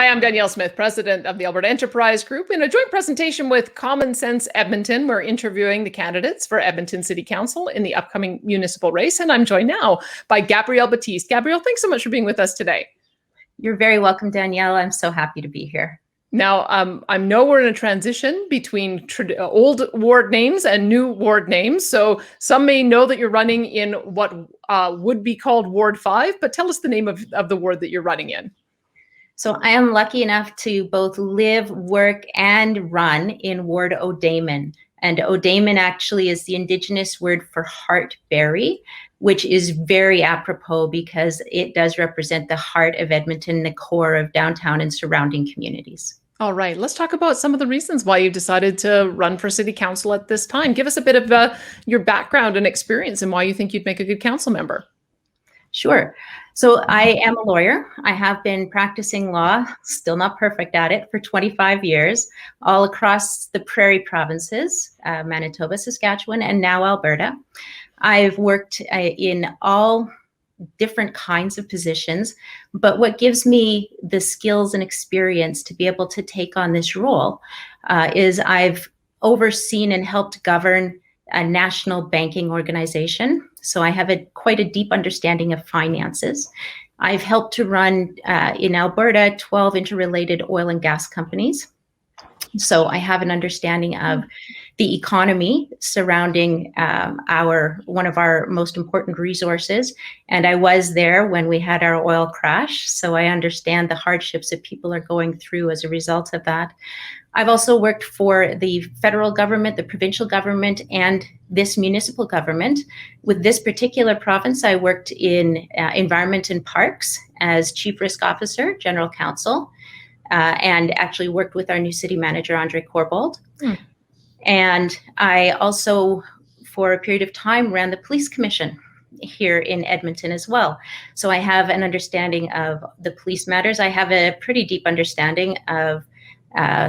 Hi, I'm Danielle Smith, president of the Alberta Enterprise Group. In a joint presentation with Common Sense Edmonton, we're interviewing the candidates for Edmonton City Council in the upcoming municipal race. And I'm joined now by Gabrielle Battiste. Gabrielle, thanks so much for being with us today. You're very welcome, Danielle. I'm so happy to be here. Now, I know we're in a transition between old ward names and new ward names. So some may know that you're running in what would be called Ward 5, but tell us the name of the ward that you're running in. So I am lucky enough to both live, work, and run in Ward O'Damon. And O'Damon actually is the Indigenous word for heartberry, which is very apropos because it does represent the heart of Edmonton, the core of downtown and surrounding communities. All right, let's talk about some of the reasons why you decided to run for city council at this time. Give us a bit of your background and experience and why you think you'd make a good council member. Sure. So I am a lawyer. I have been practicing law, still not perfect at it, for 25 years, all across the prairie provinces, Manitoba, Saskatchewan, and now Alberta. I've worked in all different kinds of positions, but what gives me the skills and experience to be able to take on this role is I've overseen and helped govern a national banking organization. So I have quite a deep understanding of finances. I've helped to run in Alberta 12 interrelated oil and gas companies. So I have an understanding of the economy surrounding one of our most important resources. And I was there when we had our oil crash. So I understand the hardships that people are going through as a result of that. I've also worked for the federal government, the provincial government, and this municipal government. With this particular province, I worked in environment and parks as chief risk officer, general counsel, and actually worked with our new city manager, Andre Corbold. And I also, for a period of time, ran the police commission here in Edmonton as well. So I have an understanding of the police matters. I have a pretty deep understanding of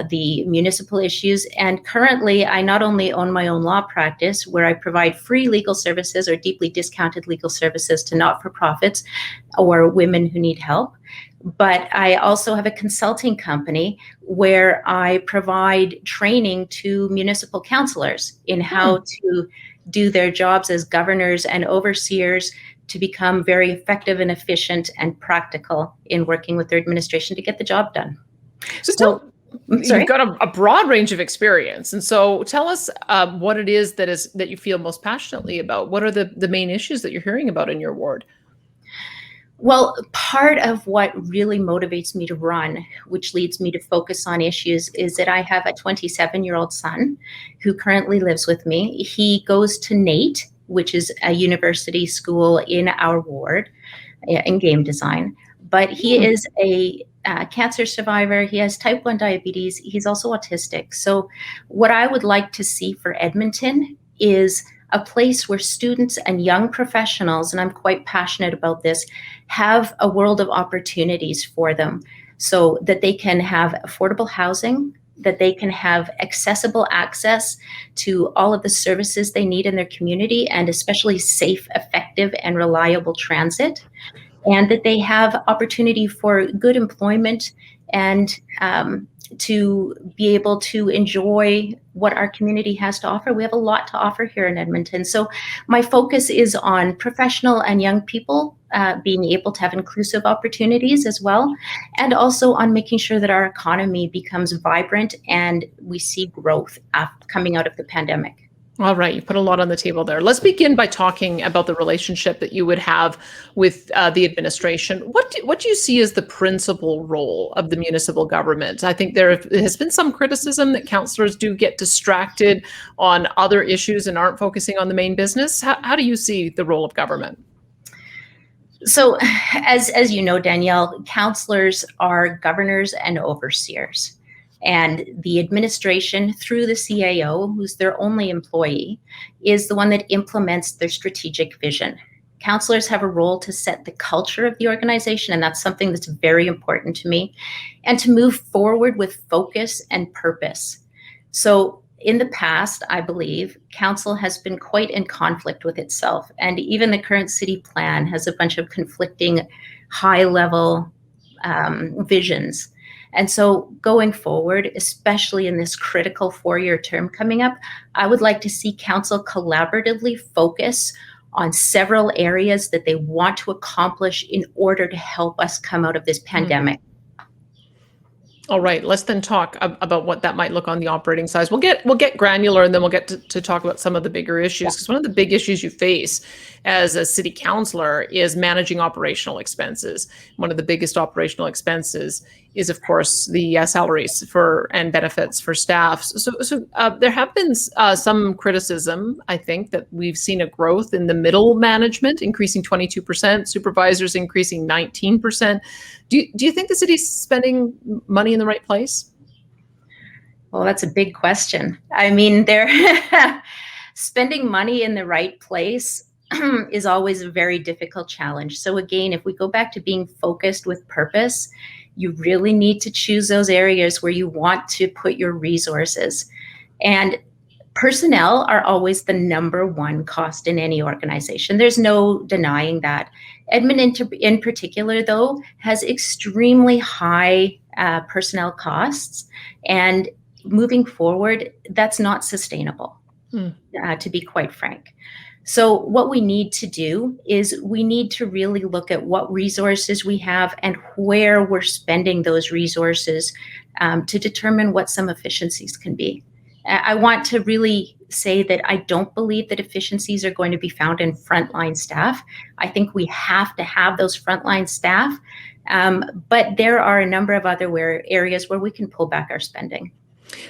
the municipal issues. And currently, I not only own my own law practice where I provide free legal services or deeply discounted legal services to not-for-profits or women who need help, but I also have a consulting company where I provide training to municipal councillors in how to do their jobs as governors and overseers to become very effective and efficient and practical in working with their administration to get the job done. You've got a broad range of experience. And so tell us what it is that you feel most passionately about. What are the main issues that you're hearing about in your ward? Well, part of what really motivates me to run, which leads me to focus on issues, is that I have a 27-year-old son who currently lives with me. He goes to NAIT, which is a university school in our ward in game design, but he is a cancer survivor. He has type 1 diabetes. He's also autistic. So what I would like to see for Edmonton is a place where students and young professionals, and I'm quite passionate about this, have a world of opportunities for them so that they can have affordable housing, that they can have accessible access to all of the services they need in their community, and especially safe, effective, and reliable transit, and that they have opportunity for good employment and to be able to enjoy what our community has to offer. We have a lot to offer here in Edmonton. So my focus is on professional and young people being able to have inclusive opportunities as well, and also on making sure that our economy becomes vibrant and we see growth coming out of the pandemic. All right, you put a lot on the table there. Let's begin by talking about the relationship that you would have with the administration. What do you see as the principal role of the municipal government? I think there has been some criticism that councillors do get distracted on other issues and aren't focusing on the main business. How do you see the role of government? So as you know, Danielle, councillors are governors and overseers. And the administration, through the CAO, who's their only employee, is the one that implements their strategic vision. Councillors have a role to set the culture of the organization, and that's something that's very important to me, and to move forward with focus and purpose. So in the past, I believe, council has been quite in conflict with itself, and even the current city plan has a bunch of conflicting high-level visions. And so going forward, especially in this critical 4-year term coming up, I would like to see council collaboratively focus on several areas that they want to accomplish in order to help us come out of this pandemic. All right, let's then talk about what that might look on the operating side. We'll get granular, and then we'll get to talk about some of the bigger issues, because one of the big issues you face as a city councillor is managing operational expenses. One of the biggest operational expenses is, of course, the salaries and benefits for staff. So there have been some criticism, I think, that we've seen a growth in the middle management, increasing 22%, supervisors increasing 19%. Do you think the city's spending money in the right place? Well, that's a big question. I mean, they're spending money in the right place is always a very difficult challenge. So again, if we go back to being focused with purpose, you really need to choose those areas where you want to put your resources. And personnel are always the number one cost in any organization. There's no denying that. Edmonton in particular, though, has extremely high personnel costs. And moving forward, that's not sustainable, to be quite frank. So what we need to do is we need to really look at what resources we have and where we're spending those resources to determine what some efficiencies can be. I want to really say that I don't believe that efficiencies are going to be found in frontline staff. I think we have to have those frontline staff, but there are a number of other areas where we can pull back our spending.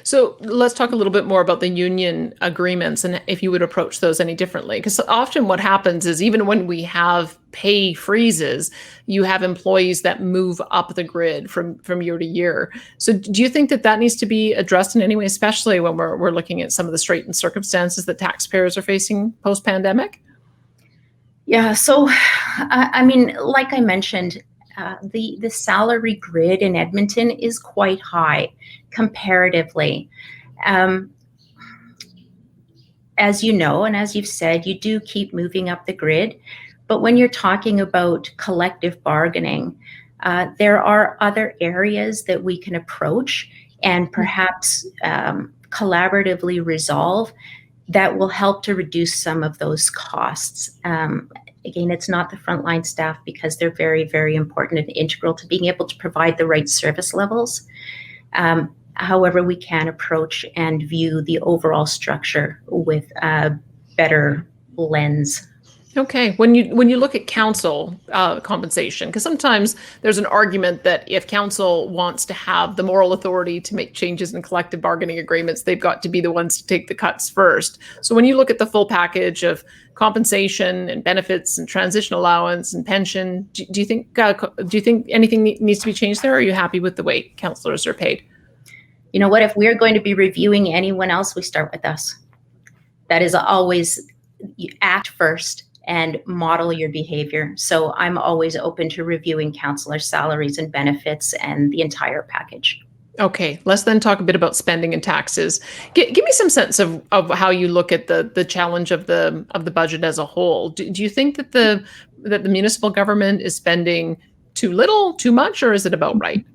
So let's talk a little bit more about the union agreements and if you would approach those any differently. Because often what happens is even when we have pay freezes, you have employees that move up the grid from year to year. So do you think that needs to be addressed in any way, especially when we're looking at some of the straitened circumstances that taxpayers are facing post-pandemic? Yeah, so I mean, like I mentioned, the salary grid in Edmonton is quite high comparatively. As you know, and as you've said, you do keep moving up the grid. But when you're talking about collective bargaining, there are other areas that we can approach and perhaps collaboratively resolve that will help to reduce some of those costs. Again, it's not the frontline staff because they're very, very important and integral to being able to provide the right service levels. However, we can approach and view the overall structure with a better lens. Okay, when you look at council compensation, because sometimes there's an argument that if council wants to have the moral authority to make changes in collective bargaining agreements, they've got to be the ones to take the cuts first. So when you look at the full package of compensation and benefits and transition allowance and pension, do you think anything needs to be changed there, or are you happy with the way councillors are paid? You know what? If we're going to be reviewing anyone else, we start with us. That is always, you act first and model your behavior. So I'm always open to reviewing councillor salaries and benefits and the entire package. Okay, let's then talk a bit about spending and taxes. Give me some sense of how you look at the challenge of the budget as a whole. Do you think that the municipal government is spending too little, too much, or is it about right?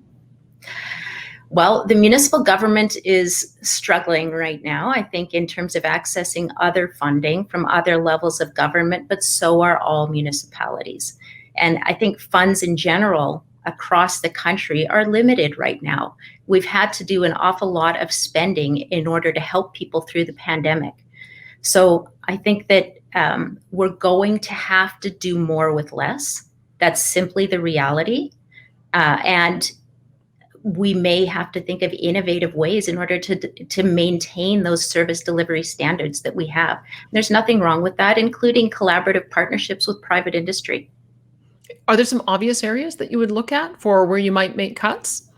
Well, the municipal government is struggling right now, I think, in terms of accessing other funding from other levels of government, but so are all municipalities. And I think funds in general across the country are limited right now. We've had to do an awful lot of spending in order to help people through the pandemic. So I think that we're going to have to do more with less. That's simply the reality. And we may have to think of innovative ways in order to maintain those service delivery standards that we have. There's nothing wrong with that, including collaborative partnerships with private industry. Are there some obvious areas that you would look at for where you might make cuts?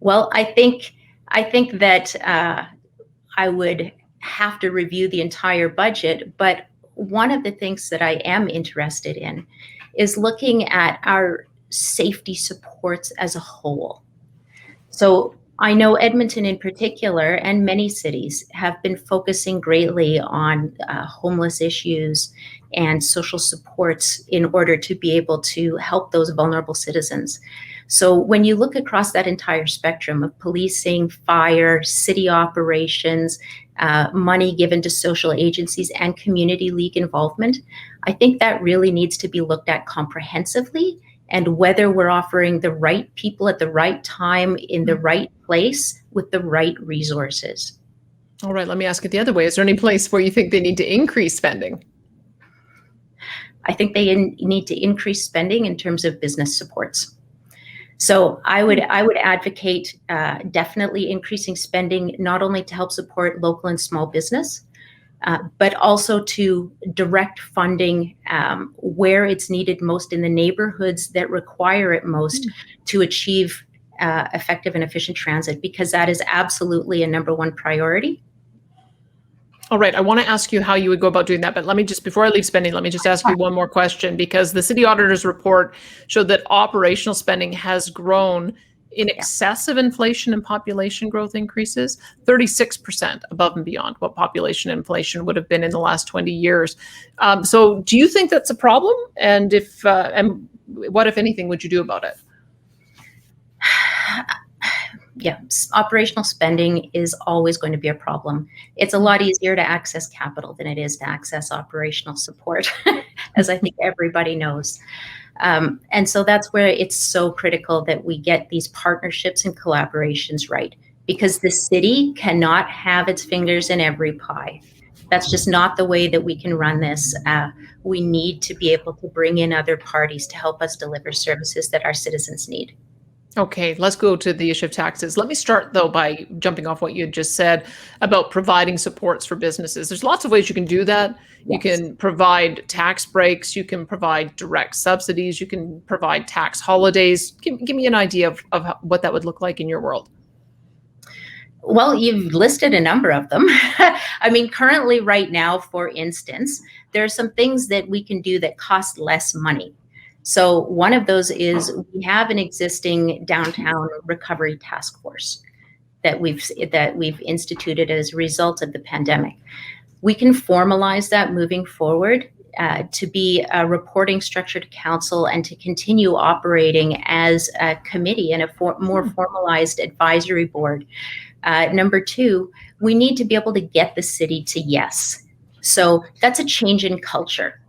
Well, I think that I would have to review the entire budget, but one of the things that I am interested in is looking at our safety supports as a whole. So I know Edmonton in particular, and many cities, have been focusing greatly on homeless issues and social supports in order to be able to help those vulnerable citizens. So when you look across that entire spectrum of policing, fire, city operations, money given to social agencies and community league involvement, I think that really needs to be looked at comprehensively, and whether we're offering the right people at the right time in the right place with the right resources. All right, let me ask it the other way. Is there any place where you think they need to increase spending? I think they need to increase spending in terms of business supports. So I would advocate definitely increasing spending, not only to help support local and small business, but also to direct funding where it's needed most in the neighborhoods that require it most to achieve effective and efficient transit, because that is absolutely a number one priority. All right, I want to ask you how you would go about doing that, but let me just, before I leave spending, let me just ask you one more question, because the city auditor's report showed that operational spending has grown in excess of inflation and population growth increases, 36% above and beyond what population inflation would have been in the last 20 years. So do you think that's a problem? And if and what, if anything, would you do about it? Yeah, operational spending is always going to be a problem. It's a lot easier to access capital than it is to access operational support, as I think everybody knows. And so that's where it's so critical that we get these partnerships and collaborations right, because the city cannot have its fingers in every pie. That's just not the way that we can run this. We need to be able to bring in other parties to help us deliver services that our citizens need. Okay, let's go to the issue of taxes. Let me start, though, by jumping off what you had just said about providing supports for businesses. There's lots of ways you can do that. You can provide tax breaks. You can provide direct subsidies. You can provide tax holidays. Give me an idea of what that would look like in your world. Well, you've listed a number of them. I mean, currently, right now, for instance, there are some things that we can do that cost less money. So one of those is we have an existing downtown recovery task force that we've instituted as a result of the pandemic. We can formalize that moving forward to be a reporting structure to council and to continue operating as a committee and a more formalized advisory board. Number two, we need to be able to get the city to yes. So that's a change in culture.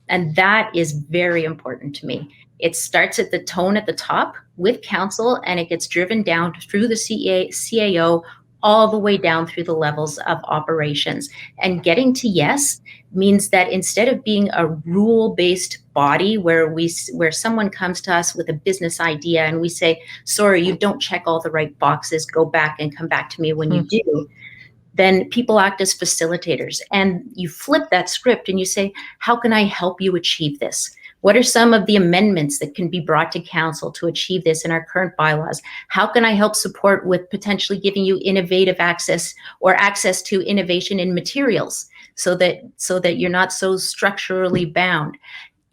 And that is very important to me. It starts at the tone at the top with council, and it gets driven down through the CAO all the way down through the levels of operations. And getting to yes means that instead of being a rule-based body where someone comes to us with a business idea and we say, sorry, you don't check all the right boxes, go back and come back to me when you do, then people act as facilitators. And you flip that script and you say, how can I help you achieve this? What are some of the amendments that can be brought to council to achieve this in our current bylaws? How can I help support with potentially giving you innovative access or access to innovation in materials so that you're not so structurally bound?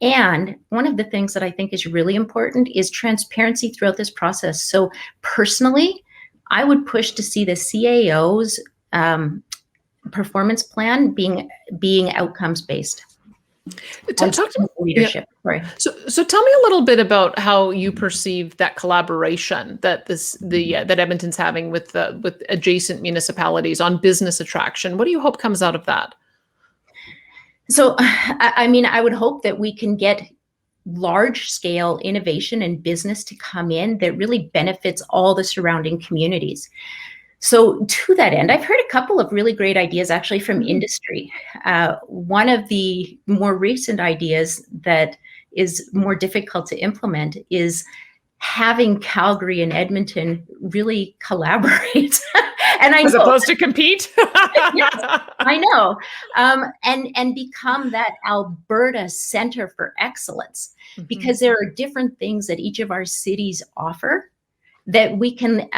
And one of the things that I think is really important is transparency throughout this process. So personally, I would push to see the CAO's performance plan being outcomes based. Talk to me, leadership. Yeah. So tell me a little bit about how you perceive that collaboration that that Edmonton's having with adjacent municipalities on business attraction. What do you hope comes out of that? So, I mean, I would hope that we can get large scale innovation and business to come in that really benefits all the surrounding communities. So to that end, I've heard a couple of really great ideas actually from industry. One of the more recent ideas that is more difficult to implement is having Calgary and Edmonton really collaborate. And as opposed to compete. Yes, I know. And become that Alberta Center for Excellence, because there are different things that each of our cities offer that we can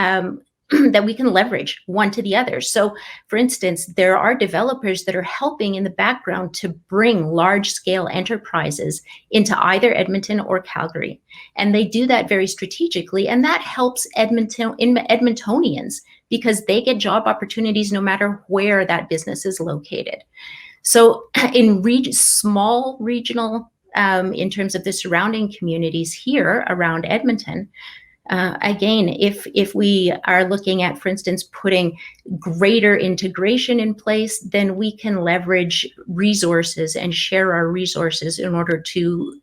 leverage one to the other. So for instance, there are developers that are helping in the background to bring large scale enterprises into either Edmonton or Calgary. And they do that very strategically. And that helps Edmontonians because they get job opportunities no matter where that business is located. So in small regional, in terms of the surrounding communities here around Edmonton, Again, if we are looking at, for instance, putting greater integration in place, then we can leverage resources and share our resources in order to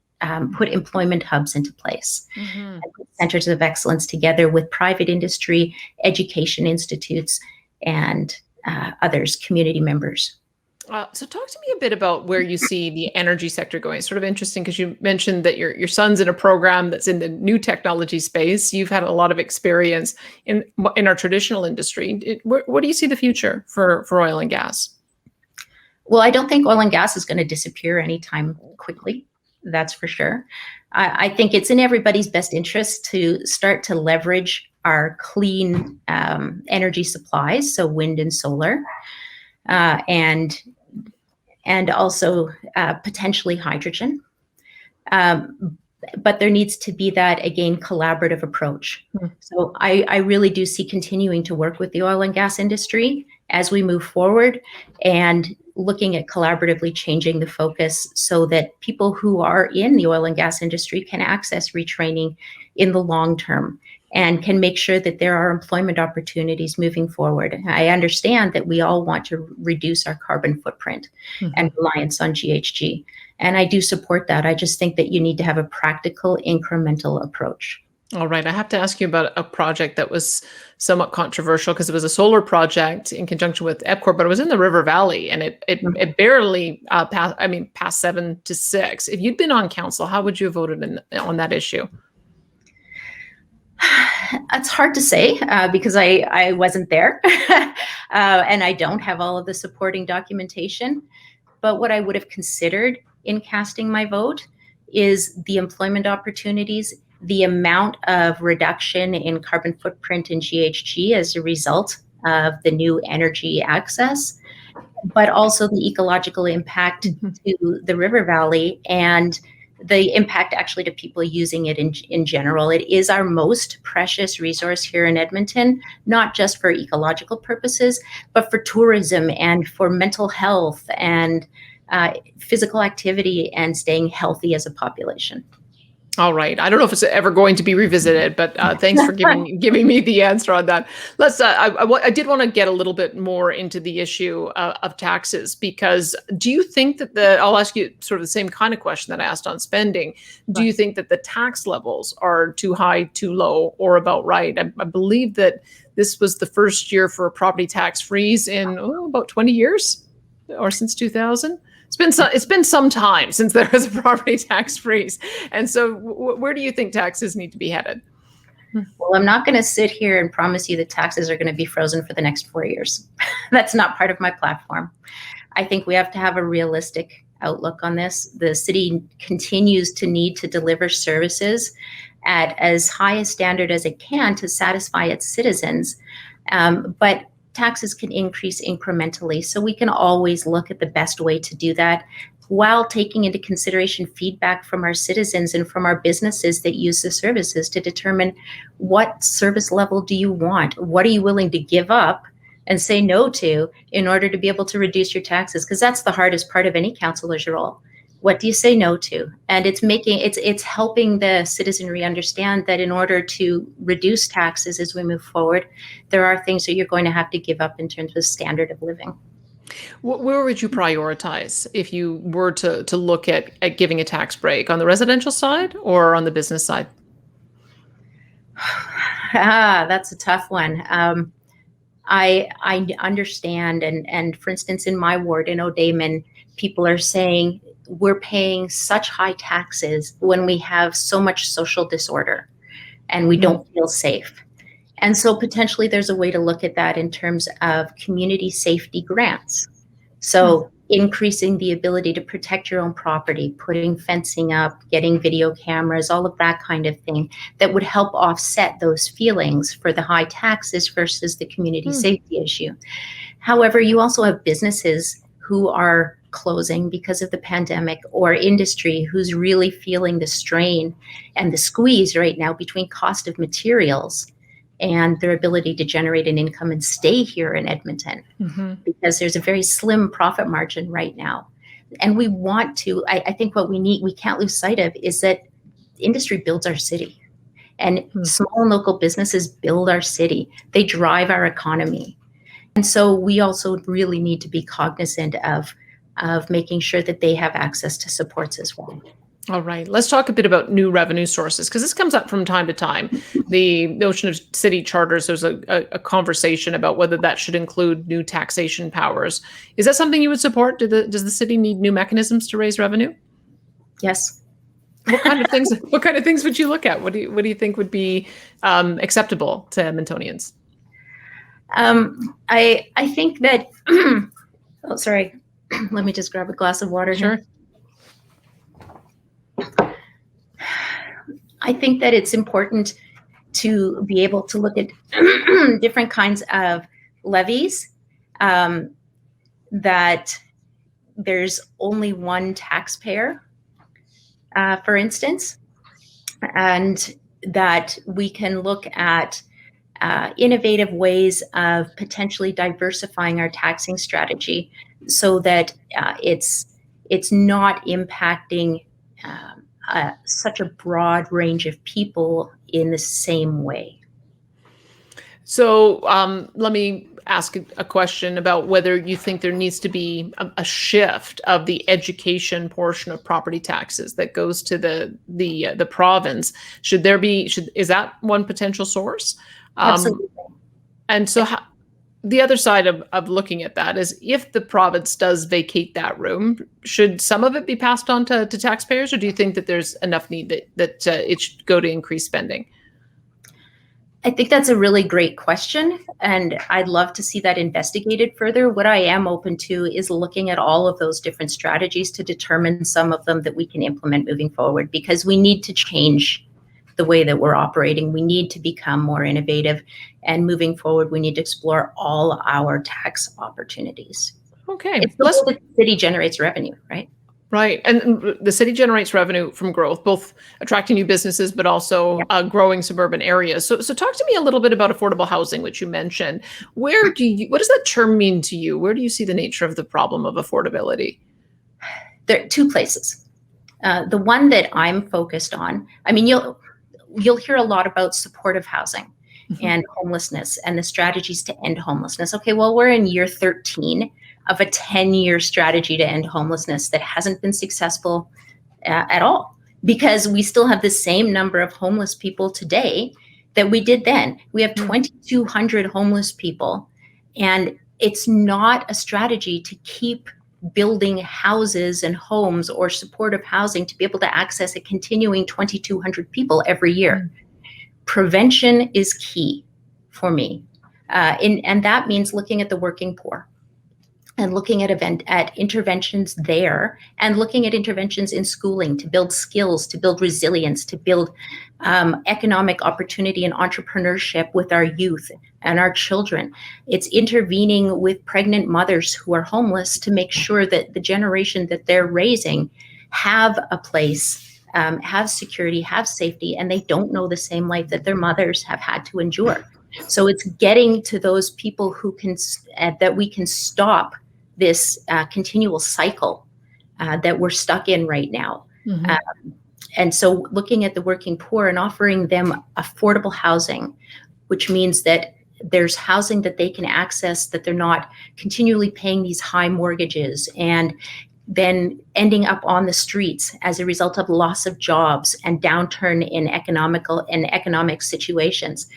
put employment hubs into place, and put centers of excellence together with private industry, education institutes, and others, community members. So talk to me a bit about where you see the energy sector going. It's sort of interesting because you mentioned that your son's in a program that's in the new technology space. You've had a lot of experience in our traditional industry. What do you see the future for oil and gas? Well, I don't think oil and gas is going to disappear anytime quickly. That's for sure. I think it's in everybody's best interest to start to leverage our clean energy supplies, so wind and solar, and also potentially hydrogen. But there needs to be that, again, collaborative approach. So I really do see continuing to work with the oil and gas industry as we move forward, and looking at collaboratively changing the focus so that people who are in the oil and gas industry can access retraining in the long term and can make sure that there are employment opportunities moving forward. I understand that we all want to reduce our carbon footprint and reliance on GHG. And I do support that. I just think that you need to have a practical, incremental approach. All right. I have to ask you about a project that was somewhat controversial because it was a solar project in conjunction with EPCOR, but it was in the River Valley, and it barely passed 7-6. If you'd been on council, how would you have voted on that issue? It's hard to say because I wasn't there and I don't have all of the supporting documentation. But what I would have considered in casting my vote is the employment opportunities, the amount of reduction in carbon footprint and GHG as a result of the new energy access, but also the ecological impact to the River Valley and the impact actually to people using it in general. It is our most precious resource here in Edmonton, not just for ecological purposes, but for tourism and for mental health and physical activity and staying healthy as a population. All right. I don't know if it's ever going to be revisited, but thanks for giving me the answer on that. Let's. I did want to get a little bit more into the issue of taxes, because do you think that I'll ask you sort of the same kind of question that I asked on spending. Do you think that the tax levels are too high, too low, or about right? I believe that this was the first year for a property tax freeze in about 20 years, or since 2000. It's been some time since there was a property tax freeze. And so where do you think taxes need to be headed? Well, I'm not going to sit here and promise you that taxes are going to be frozen for the next 4 years. That's not part of my platform. I think we have to have a realistic outlook on this. The city continues to need to deliver services at as high a standard as it can to satisfy its citizens. But taxes can increase incrementally. So we can always look at the best way to do that while taking into consideration feedback from our citizens and from our businesses that use the services to determine what service level do you want? What are you willing to give up and say no to in order to be able to reduce your taxes? Because that's the hardest part of any councillor's role. What do you say no to? And it's helping the citizenry understand that in order to reduce taxes as we move forward, there are things that you're going to have to give up in terms of standard of living. Where would you prioritize if you were to look at giving a tax break, on the residential side or on the business side? That's a tough one. I understand, and for instance, in my ward in O'Damon, people are saying we're paying such high taxes when we have so much social disorder and we don't feel safe. And so potentially there's a way to look at that in terms of community safety grants. So increasing the ability to protect your own property, putting fencing up, getting video cameras, all of that kind of thing that would help offset those feelings for the high taxes versus the community safety issue. However, you also have businesses who are closing because of the pandemic, or industry who's really feeling the strain and the squeeze right now between cost of materials and their ability to generate an income and stay here in Edmonton, because there's a very slim profit margin right now. And we want to, I think what we can't lose sight of is that industry builds our city. And small and local businesses build our city. They drive our economy. And so we also really need to be cognizant of making sure that they have access to supports as well. All right. Let's talk a bit about new revenue sources, because this comes up from time to time. The notion of city charters, there's a conversation about whether that should include new taxation powers. Is that something you would support? Does the city need new mechanisms to raise revenue? Yes. What kind of things? What kind of things would you look at? What do you think would be acceptable to Edmontonians? I think that. Oh, sorry. Let me just grab a glass of water here. I think that it's important to be able to look at different kinds of levies, that there's only one taxpayer, for instance, and that we can look at innovative ways of potentially diversifying our taxing strategy so that it's not impacting such a broad range of people in the same way. So let me ask a question about whether you think there needs to be a shift of the education portion of property taxes that goes to the province. Is that one potential source? Absolutely. And so the other side of looking at that is, if the province does vacate that room, should some of it be passed on to taxpayers, or do you think that there's enough need that it should go to increased spending? I think that's a really great question, and I'd love to see that investigated further. What I am open to is looking at all of those different strategies to determine some of them that we can implement moving forward, because we need to change the way that we're operating. We need to become more innovative, and moving forward, we need to explore all our tax opportunities. Okay. It's the way that the city generates revenue, right? Right. And the city generates revenue from growth, both attracting new businesses, but also growing suburban areas. So talk to me a little bit about affordable housing, which you mentioned. What does that term mean to you? Where do you see the nature of the problem of affordability? There are two places. The one that I'm focused on, I mean, you'll hear a lot about supportive housing and homelessness and the strategies to end homelessness. Okay, well, we're in year 13 of a 10-year strategy to end homelessness that hasn't been successful at all, because we still have the same number of homeless people today that we did then. We have 2,200 homeless people, and it's not a strategy to keep building houses and homes or supportive housing to be able to access a continuing 2,200 people every year. Prevention is key for me. And that means looking at the working poor and looking at interventions there, and looking at interventions in schooling to build skills, to build resilience, to build economic opportunity and entrepreneurship with our youth and our children. It's intervening with pregnant mothers who are homeless to make sure that the generation that they're raising have a place, have security, have safety, and they don't know the same life that their mothers have had to endure. So it's getting to those people who can, that we can stop this continual cycle that we're stuck in right now. And so looking at the working poor and offering them affordable housing, which means that there's housing that they can access, that they're not continually paying these high mortgages and then ending up on the streets as a result of loss of jobs and downturn in economic situations.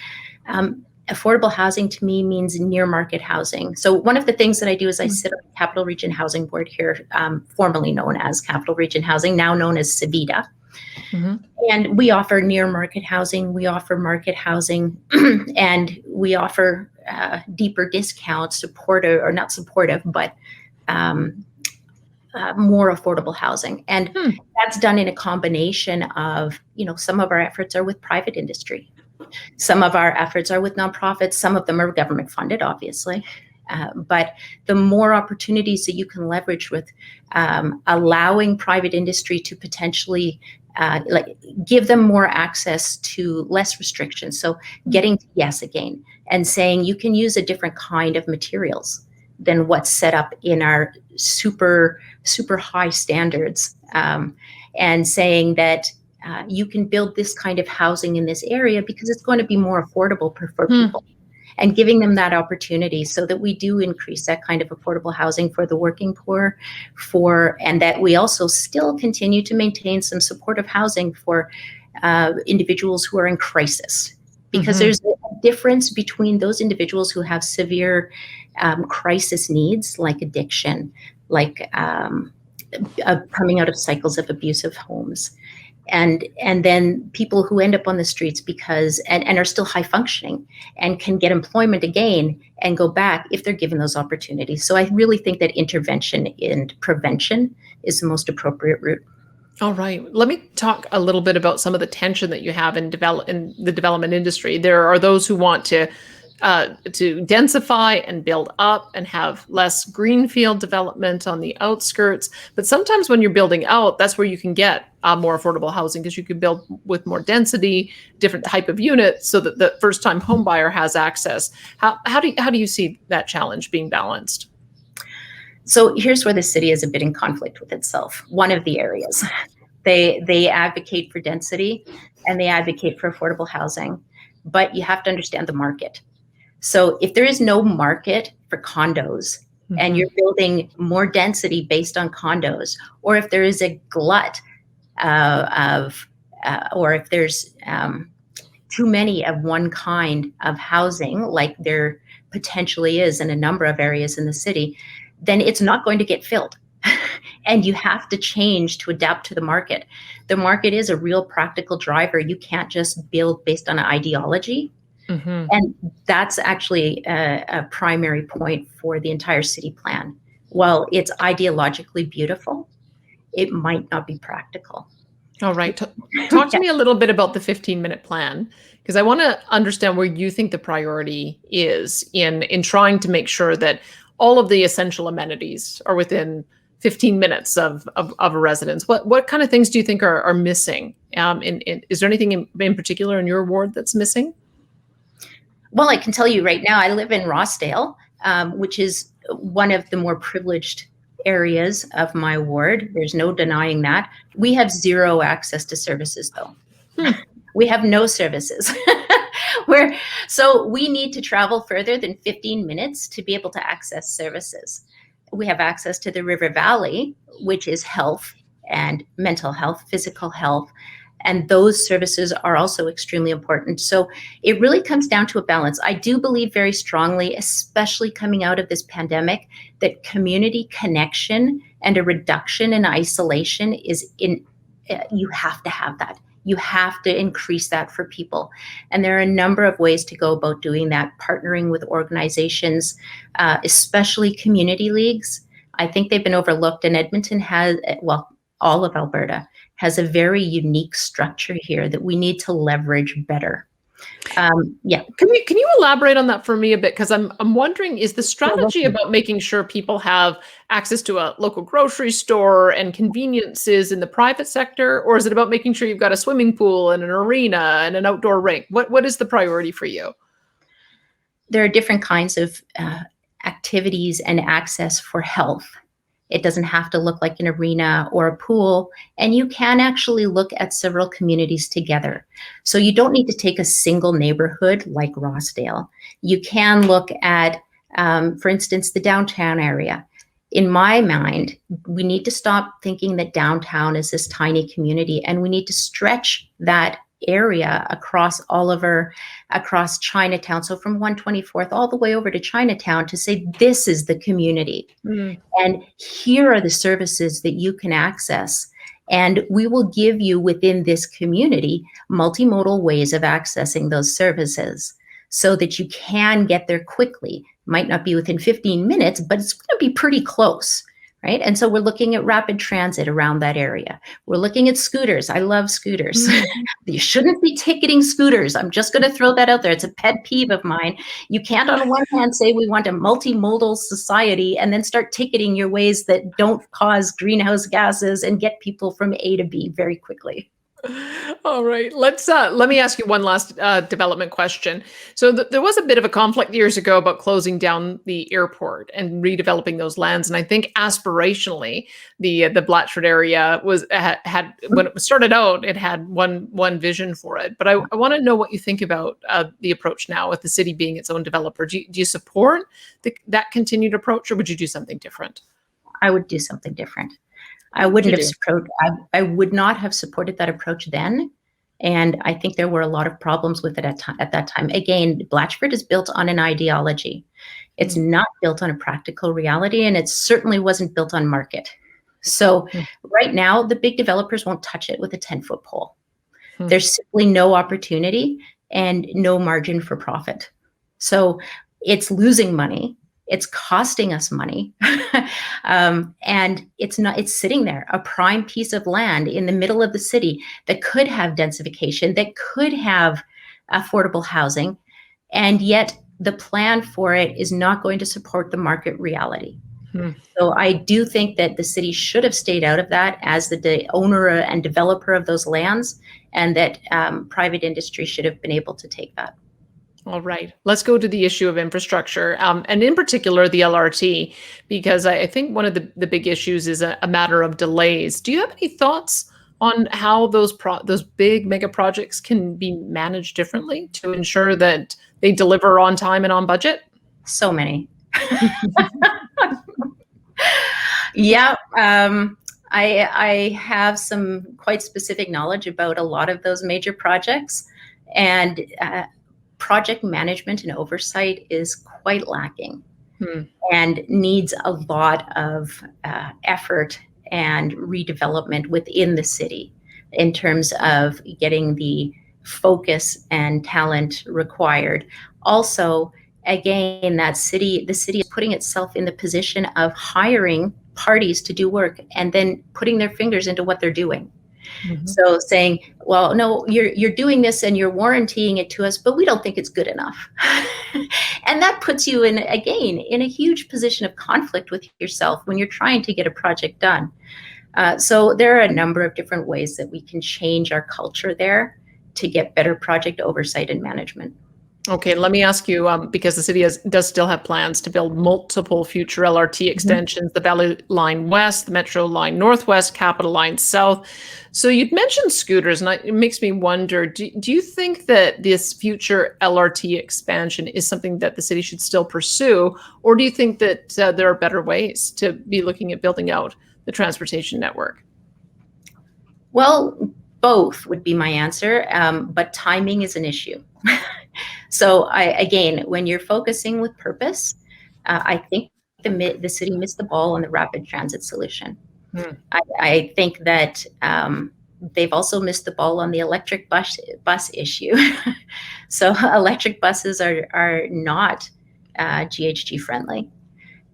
Affordable housing to me means near market housing. So one of the things that I do is I sit on the Capital Region Housing Board here, formerly known as Capital Region Housing, now known as CVITA. And we offer near market housing, we offer market housing, and we offer deeper discounts, supportive or not supportive, but more affordable housing. And that's done in a combination of, some of our efforts are with private industry. Some of our efforts are with nonprofits. Some of them are government funded, obviously. But the more opportunities that you can leverage with allowing private industry to potentially give them more access to less restrictions. So getting to yes again and saying you can use a different kind of materials than what's set up in our super, super high standards, and saying that you can build this kind of housing in this area because it's going to be more affordable for people, and giving them that opportunity so that we do increase that kind of affordable housing for the working poor, and that we also still continue to maintain some supportive housing for individuals who are in crisis. Because there's a difference between those individuals who have severe crisis needs, like addiction, like coming out of cycles of abusive homes, and then people who end up on the streets because and are still high functioning and can get employment again and go back if they're given those opportunities. So I really think that intervention and prevention is the most appropriate route. All right. Let me talk a little bit about some of the tension that you have in the development industry. There are those who want to densify and build up and have less greenfield development on the outskirts. But sometimes when you're building out, that's where you can get more affordable housing, because you can build with more density, different type of units, so that the first-time home buyer has access. How do you see that challenge being balanced? So here's where the city is a bit in conflict with itself. One of the areas, they advocate for density and they advocate for affordable housing, but you have to understand the market. So if there is no market for condos and you're building more density based on condos, or if there is a glut or if there's too many of one kind of housing, like there potentially is in a number of areas in the city, then it's not going to get filled. And you have to change to adapt to the market. The market is a real practical driver. You can't just build based on an ideology. And that's actually a primary point for the entire city plan. While it's ideologically beautiful, it might not be practical. All right. Talk to me a little bit about the 15-minute plan, because I want to understand where you think the priority is in trying to make sure that all of the essential amenities are within 15 minutes of a residence. What kind of things do you think are missing? Is there anything in particular in your ward that's missing? Well, I can tell you right now, I live in Rossdale, which is one of the more privileged areas of my ward. There's no denying that. We have zero access to services, though. We have no services. So we need to travel further than 15 minutes to be able to access services. We have access to the River Valley, which is health and mental health, physical health, and those services are also extremely important. So it really comes down to a balance. I do believe very strongly, especially coming out of this pandemic, that community connection and a reduction in isolation you have to have that. You have to increase that for people. And there are a number of ways to go about doing that, partnering with organizations, especially community leagues. I think they've been overlooked, and Edmonton has, well, all of Alberta has a very unique structure here that we need to leverage better. Can you elaborate on that for me a bit? Because I'm wondering, is the strategy about making sure people have access to a local grocery store and conveniences in the private sector, or is it about making sure you've got a swimming pool and an arena and an outdoor rink? What is the priority for you? There are different kinds of activities and access for health. It doesn't have to look like an arena or a pool, and you can actually look at several communities together. So you don't need to take a single neighborhood like Rossdale. You can look at, for instance, the downtown area. In my mind, we need to stop thinking that downtown is this tiny community, and we need to stretch that area across across Chinatown. So from 124th all the way over to Chinatown, to say this is the community. And here are the services that you can access. And we will give you within this community multimodal ways of accessing those services so that you can get there quickly. Might not be within 15 minutes, but it's going to be pretty close. Right. And so we're looking at rapid transit around that area. We're looking at scooters. I love scooters. You shouldn't be ticketing scooters. I'm just going to throw that out there. It's a pet peeve of mine. You can't on one hand say we want a multimodal society and then start ticketing your ways that don't cause greenhouse gases and get people from A to B very quickly. All right. Let me ask you one last development question. So there was a bit of a conflict years ago about closing down the airport and redeveloping those lands, and I think aspirationally, the Blatchford area had when it started out, it had one vision for it. But I want to know what you think about the approach now, with the city being its own developer. Do you support that continued approach, or would you do something different? I would do something different. What would you do? I would not have supported that approach then. And I think there were a lot of problems with it at that time. Again, Blatchford is built on an ideology. It's Mm, not built on a practical reality, and it certainly wasn't built on market. So mm, right now, the big developers won't touch it with a 10-foot pole. mm. There's simply no opportunity and no margin for profit. So it's losing money. It's costing us money. And it's sitting there, a prime piece of land in the middle of the city that could have densification, that could have affordable housing. And yet the plan for it is not going to support the market reality. Hmm. So I do think that the city should have stayed out of that as the owner and developer of those lands, and that private industry should have been able to take that. All right. Let's go to the issue of infrastructure, and in particular the LRT, because I think one of the big issues is a matter of delays. Do you have any thoughts on how those big mega projects can be managed differently to ensure that they deliver on time and on budget? So many. Yeah, I have some quite specific knowledge about a lot of those major projects, and project management and oversight is quite lacking Hmm. and needs a lot of effort and redevelopment within the city in terms of getting the focus and talent required. Also, again, the city is putting itself in the position of hiring parties to do work and then putting their fingers into what they're doing. Mhm. So saying, well, no, you're doing this and you're warrantying it to us, but we don't think it's good enough. And that puts you in a huge position of conflict with yourself when you're trying to get a project done. So there are a number of different ways that we can change our culture there to get better project oversight and management. Okay, let me ask you, because the city does still have plans to build multiple future LRT Mhm. extensions, the Valley Line West, the Metro Line Northwest, Capital Line South. So you'd mentioned scooters, and it makes me wonder, do you think that this future LRT expansion is something that the city should still pursue, or do you think that there are better ways to be looking at building out the transportation network? Well, both would be my answer, but timing is an issue. So again, when you're focusing with purpose, I think the city missed the ball on the rapid transit solution. Hmm. I think that they've also missed the ball on the electric bus issue. So electric buses are not GHG friendly,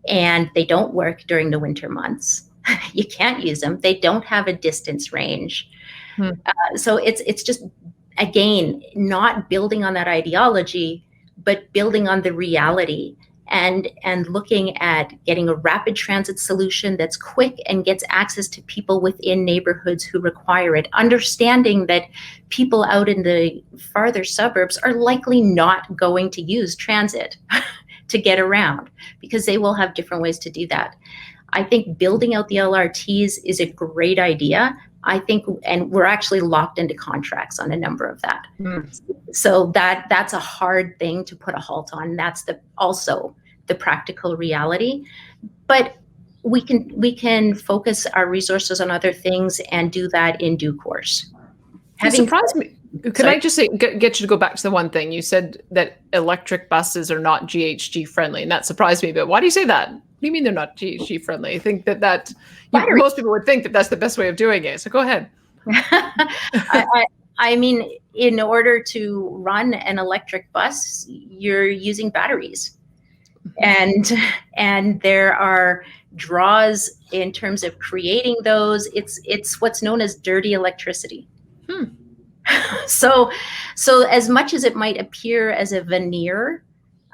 and they don't work during the winter months. You can't use them. They don't have a distance range. Hmm. So it's just, again, not building on that ideology, but building on the reality, and looking at getting a rapid transit solution that's quick and gets access to people within neighborhoods who require it, understanding that people out in the farther suburbs are likely not going to use transit to get around, because they will have different ways to do that. I think building out the LRTs is a great idea. I think, and we're actually locked into contracts on a number of that. Hmm. So that's a hard thing to put a halt on. That's also the practical reality. But we can focus our resources on other things and do that in due course. You Having surprised me. Could Sorry. I just say, get you to go back to the one thing you said, that electric buses are not GHG friendly, and that surprised me. But why do you say that? What do you mean they're not GHG friendly? I think Battery. most people would think that that's the best way of doing it. So go ahead. I mean, in order to run an electric bus, you're using batteries, and there are draws in terms of creating those. It's what's known as dirty electricity. Hmm. So as much as it might appear as a veneer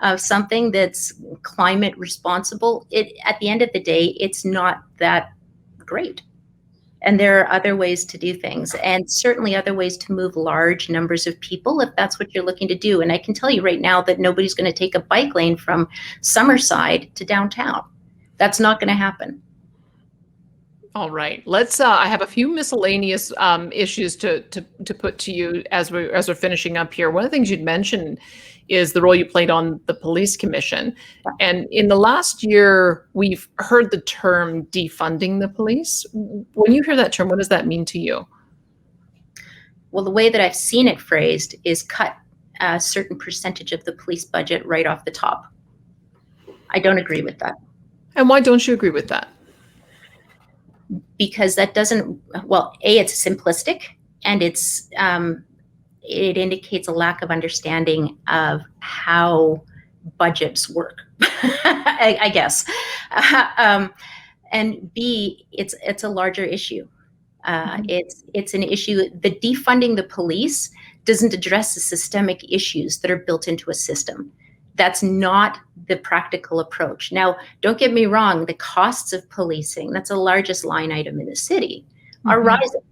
of something that's climate responsible, it, at the end of the day, it's not that great. And there are other ways to do things, and certainly other ways to move large numbers of people if that's what you're looking to do. And I can tell you right now that nobody's going to take a bike lane from Summerside to downtown. That's not going to happen. All right. Let's. I have a few miscellaneous issues to put to you as we're finishing up here. One of the things you'd mentioned is the role you played on the police commission, and in the last year, we've heard the term defunding the police. When you hear that term, what does that mean to you? Well, the way that I've seen it phrased is cut a certain percentage of the police budget right off the top. I don't agree with that. And why don't you agree with that? Because that doesn't, well, A, it's simplistic, and it indicates a lack of understanding of how budgets work, I guess. And B, it's a larger issue. It's an issue. The defunding the police doesn't address the systemic issues that are built into a system. That's not the practical approach. Now, don't get me wrong, the costs of policing, that's the largest line item in the city, are rising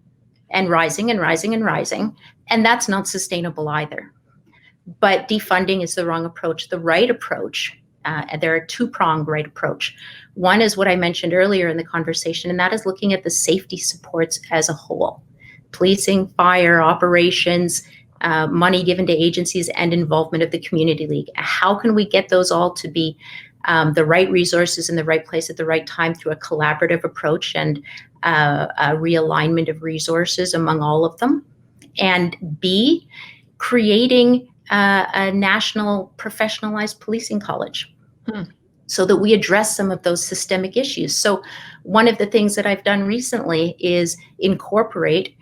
and rising and rising and rising, and that's not sustainable either. But defunding is the wrong approach. The right approach, there are two-pronged right approach. One is what I mentioned earlier in the conversation, and that is looking at the safety supports as a whole. Policing, fire, operations, money given to agencies, and involvement of the community league. How can we get those all to be the right resources in the right place at the right time through a collaborative approach and a realignment of resources among all of them? And B, creating a national professionalized policing college so that we address some of those systemic issues. So one of the things that I've done recently is incorporate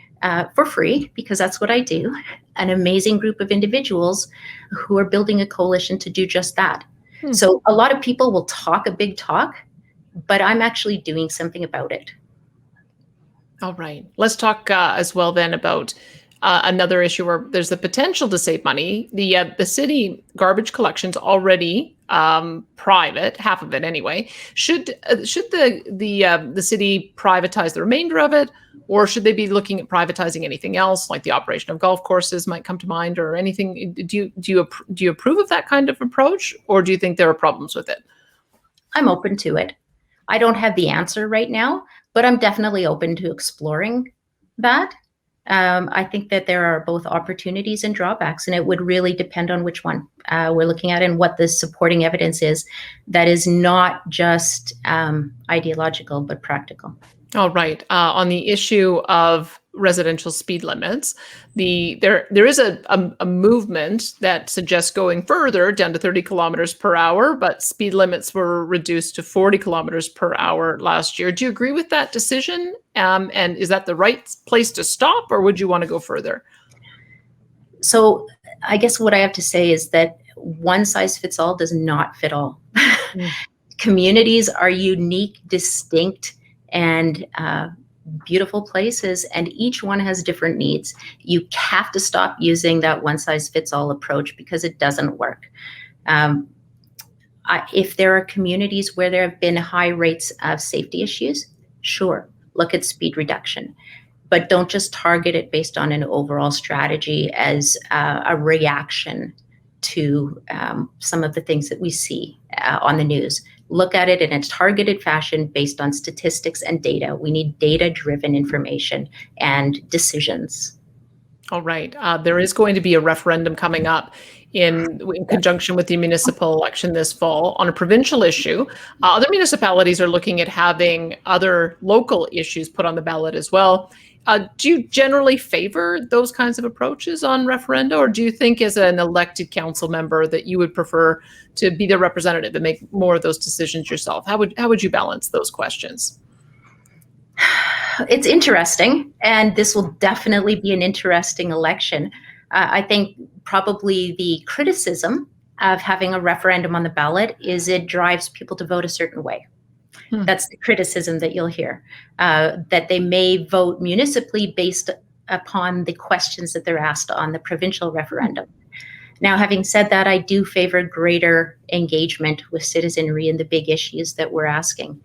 for free, because that's what I do, an amazing group of individuals who are building a coalition to do just that. So a lot of people will talk a big talk, but I'm actually doing something about it. All right. Let's talk as well then about another issue where there's the potential to save money. The city garbage collection's already private, half of it anyway. Should the city privatize the remainder of it, or should they be looking at privatizing anything else, like the operation of golf courses might come to mind, or anything? Do you approve of that kind of approach, or do you think there are problems with it? I'm open to it. I don't have the answer right now, but I'm definitely open to exploring that. I think that there are both opportunities and drawbacks, and it would really depend on which one we're looking at and what the supporting evidence is that is not just ideological, but practical. All right. On the issue of residential speed limits, there is a movement that suggests going further down to 30 kilometers per hour, but speed limits were reduced to 40 kilometers per hour last year. Do you agree with that decision? And is that the right place to stop, or would you want to go further? So I guess what I have to say is that one size fits all does not fit all. Communities are unique, distinct, and beautiful places, and each one has different needs. You have to stop using that one size fits all approach, because it doesn't work. If there are communities where there have been high rates of safety issues, sure, look at speed reduction, but don't just target it based on an overall strategy as a reaction to some of the things that we see on the news. Look at it in a targeted fashion based on statistics and data. We need data-driven information and decisions. All right. There is going to be a referendum coming up in conjunction with the municipal election this fall on a provincial issue. Other municipalities are looking at having other local issues put on the ballot as well. Do you generally favor those kinds of approaches on referenda, or do you think as an elected council member that you would prefer to be the representative and make more of those decisions yourself? How would you balance those questions? It's interesting, and this will definitely be an interesting election. I think probably the criticism of having a referendum on the ballot is it drives people to vote a certain way. That's the criticism that you'll hear, that they may vote municipally based upon the questions that they're asked on the provincial referendum. Now, having said that, I do favor greater engagement with citizenry in the big issues that we're asking.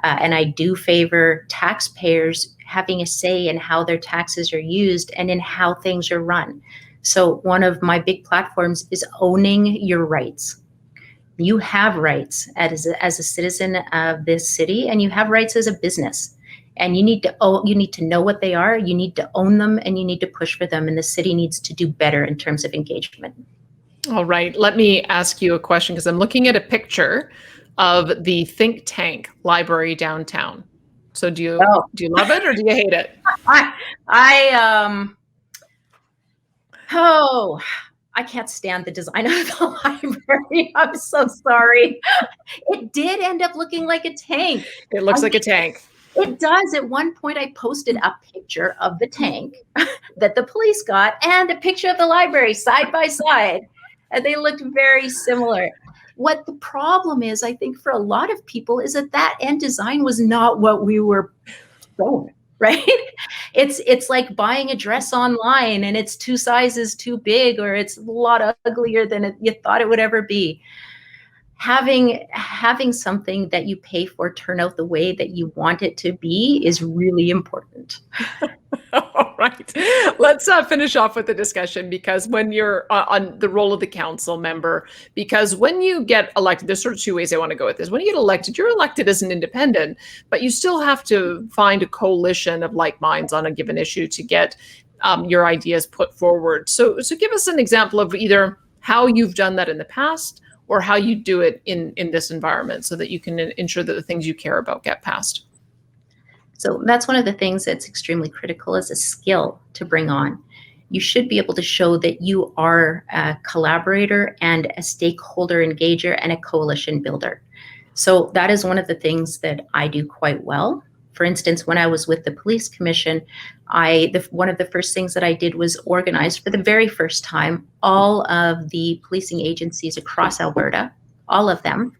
And I do favor taxpayers having a say in how their taxes are used and in how things are run. So one of my big platforms is owning your rights. You have rights as a citizen of this city, and you have rights as a business. And you need to know what they are, you need to own them, and you need to push for them. And the city needs to do better in terms of engagement. All right. Let me ask you a question, because I'm looking at a picture of the think tank library downtown. So do you love it or do you hate it? I can't stand the design of the library. I'm so sorry. It did end up looking like a tank. It looks like a tank. It does. At one point, I posted a picture of the tank that the police got and a picture of the library side by side. And they looked very similar. What the problem is, I think, for a lot of people is that end design was not what we were going, right? It's like buying a dress online and it's 2 sizes too big, or it's a lot uglier than you thought it would ever be. Having something that you pay for turn out the way that you want it to be is really important. All right. Let's finish off with the discussion, because when you're on the role of the council member, because when you get elected, there's sort of 2 ways I want to go with this. When you get elected, you're elected as an independent, but you still have to find a coalition of like minds on a given issue to get your ideas put forward. So give us an example of either how you've done that in the past or how you do it in this environment, so that you can ensure that the things you care about get passed. So that's one of the things that's extremely critical as a skill to bring on. You should be able to show that you are a collaborator and a stakeholder engager and a coalition builder. So that is one of the things that I do quite well. For instance, when I was with the police commission, one of the first things that I did was organize for the very first time all of the policing agencies across Alberta, all of them,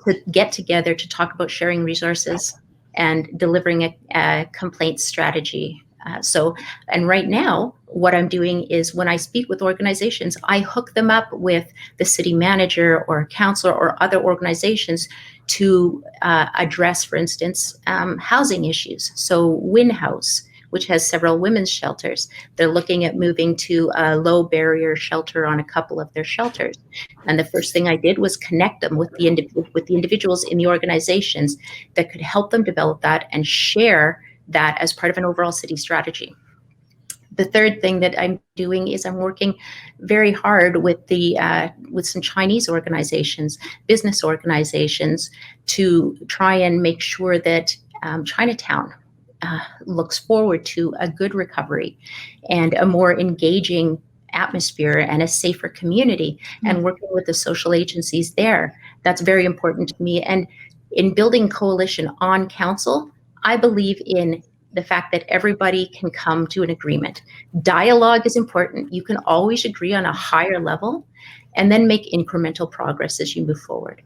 to get together to talk about sharing resources and delivering a complaint strategy. And right now, what I'm doing is when I speak with organizations, I hook them up with the city manager or council or other organizations to address, for instance, housing issues. So Win House, which has several women's shelters, they're looking at moving to a low barrier shelter on a couple of their shelters. And the first thing I did was connect them with the individuals in the organizations that could help them develop that and share that as part of an overall city strategy. The third thing that I'm doing is I'm working very hard with some Chinese organizations, business organizations, to try and make sure that Chinatown looks forward to a good recovery and a more engaging atmosphere and a safer community, and working with the social agencies there. That's very important to me. And in building coalition on council, I believe in the fact that everybody can come to an agreement. Dialogue is important. You can always agree on a higher level and then make incremental progress as you move forward.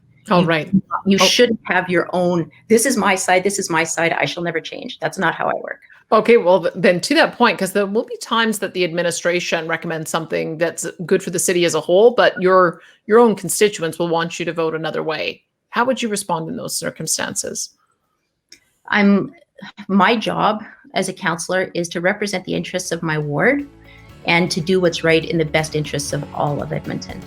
You shouldn't have your own, this is my side, I shall never change. That's not how I work. Okay, well, then to that point, because there will be times that the administration recommends something that's good for the city as a whole, but your own constituents will want you to vote another way. How would you respond in those circumstances? My job as a councillor is to represent the interests of my ward and to do what's right in the best interests of all of Edmonton.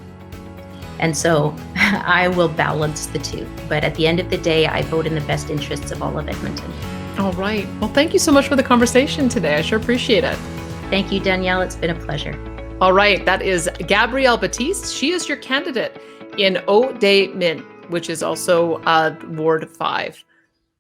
And so I will balance the two. But at the end of the day, I vote in the best interests of all of Edmonton. All right. Well, thank you so much for the conversation today. I sure appreciate it. Thank you, Danielle. It's been a pleasure. All right. That is Gabrielle Battiste. She is your candidate in Haut-des-Mines, which is also Ward 5.